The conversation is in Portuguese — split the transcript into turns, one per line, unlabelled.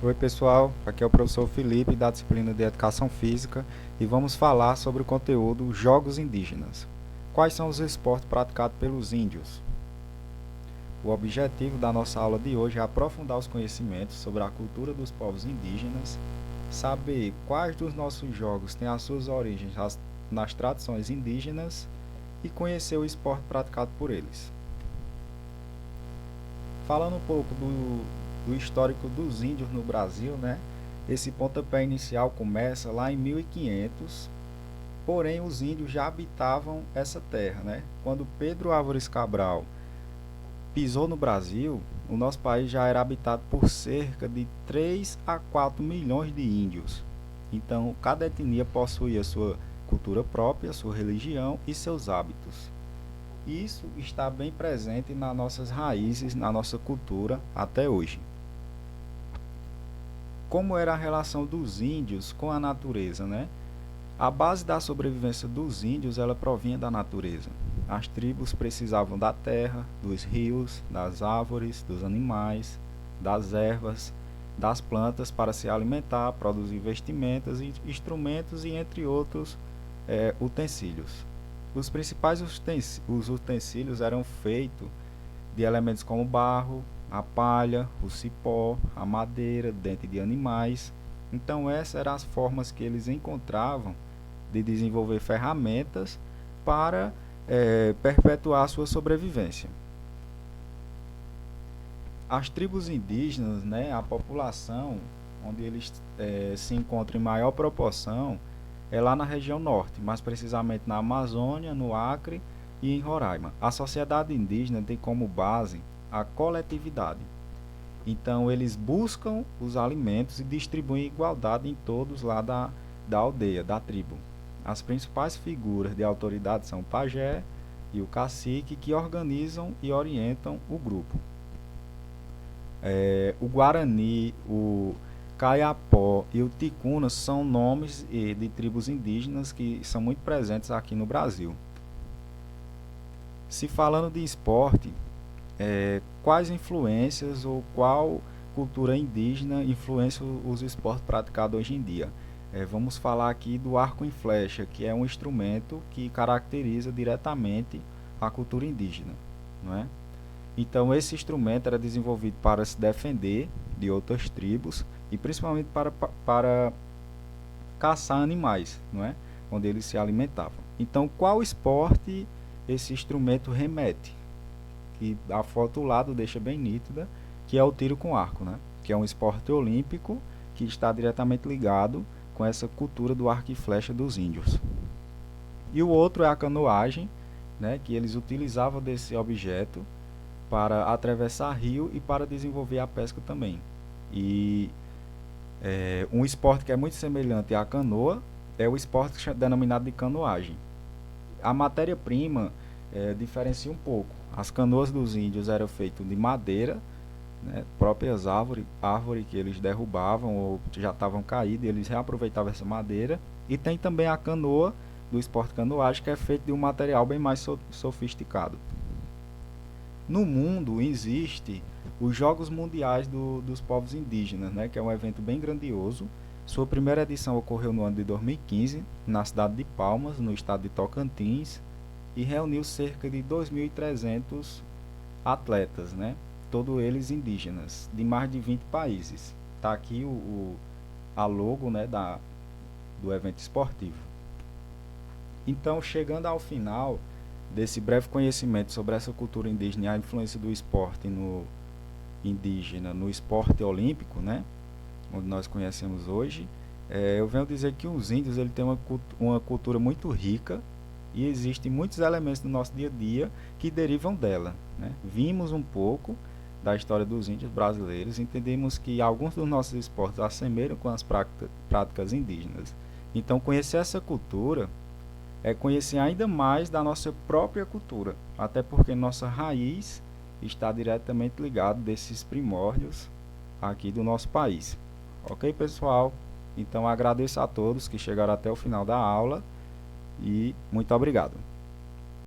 Oi pessoal, aqui é o professor Felipe da disciplina de Educação Física e vamos falar sobre o conteúdo Jogos Indígenas. Quais são os esportes praticados pelos índios? O objetivo da nossa aula de hoje é aprofundar os conhecimentos sobre a cultura dos povos indígenas, saber quais dos nossos jogos têm as suas origens nas tradições indígenas e conhecer o esporte praticado por eles. Falando um pouco do histórico dos índios no Brasil, né? Esse pontapé inicial começa lá em 1500, porém os índios já habitavam essa terra, né? Quando Pedro Álvares Cabral pisou no Brasil, o nosso país já era habitado por cerca de 3 a 4 milhões de índios. Então, cada etnia possuía sua cultura própria, sua religião e seus hábitos. Isso está bem presente nas nossas raízes, na nossa cultura até hoje. Como era a relação dos índios com a natureza, né? A base da sobrevivência dos índios, ela provinha da natureza. As tribos precisavam da terra, dos rios, das árvores, dos animais, das ervas, das plantas para se alimentar, produzir vestimentas e instrumentos e entre outros utensílios. Os principais utensílios eram feitos de elementos como barro, a palha, o cipó, a madeira, dente de animais. Então essas eram as formas que eles encontravam de desenvolver ferramentas para perpetuar a sua sobrevivência. As tribos indígenas, né, a população onde eles se encontram em maior proporção é lá na região norte, mais precisamente na Amazônia, no Acre e em Roraima. A sociedade indígena tem como base a coletividade. Então eles buscam os alimentos e distribuem em igualdade em todos lá da aldeia, da tribo. As principais figuras de autoridade são o pajé e o cacique, que organizam e orientam o grupo. O Guarani, o Caiapó e o Ticuna são nomes de tribos indígenas que são muito presentes aqui no Brasil. Se falando de esporte, quais influências ou qual cultura indígena influencia os esportes praticados hoje em dia? Vamos falar aqui do arco e flecha, que é um instrumento que caracteriza diretamente a cultura indígena, não é? Então esse instrumento era desenvolvido para se defender de outras tribos e principalmente para caçar animais, não é? Onde eles se alimentavam. Então qual esporte esse instrumento remete? Que a foto do lado deixa bem nítida, que é o tiro com arco, né? Que é um esporte olímpico que está diretamente ligado com essa cultura do arco e flecha dos índios. E o outro é a canoagem, né? Que eles utilizavam desse objeto para atravessar rio e para desenvolver a pesca também. E um esporte que é muito semelhante à canoa é o esporte denominado de canoagem. A matéria-prima diferencia um pouco. As canoas dos índios eram feitas de madeira, né, próprias árvores que eles derrubavam ou já estavam caídas, eles reaproveitavam essa madeira. E tem também a canoa do esporte canoagem, que é feito de um material bem mais sofisticado. No mundo existe os Jogos Mundiais dos Povos Indígenas, né, que é um evento bem grandioso. Sua primeira edição ocorreu no ano de 2015, na cidade de Palmas, no estado de Tocantins, e reuniu cerca de 2.300 atletas, né, todos eles indígenas, de mais de 20 países. Está aqui a logo, né, do evento esportivo. Então, chegando ao final desse breve conhecimento sobre essa cultura indígena e a influência do esporte indígena no esporte olímpico, né, onde nós conhecemos hoje, eu venho dizer que os índios têm uma cultura muito rica e existem muitos elementos do nosso dia a dia que derivam dela, né? Vimos um pouco da história dos índios brasileiros, entendemos que alguns dos nossos esportes assemelham com as práticas indígenas. Então, conhecer essa cultura é conhecer ainda mais da nossa própria cultura, até porque nossa raiz está diretamente ligada desses primórdios aqui do nosso país. Ok, pessoal? Então agradeço a todos que chegaram até o final da aula e muito obrigado.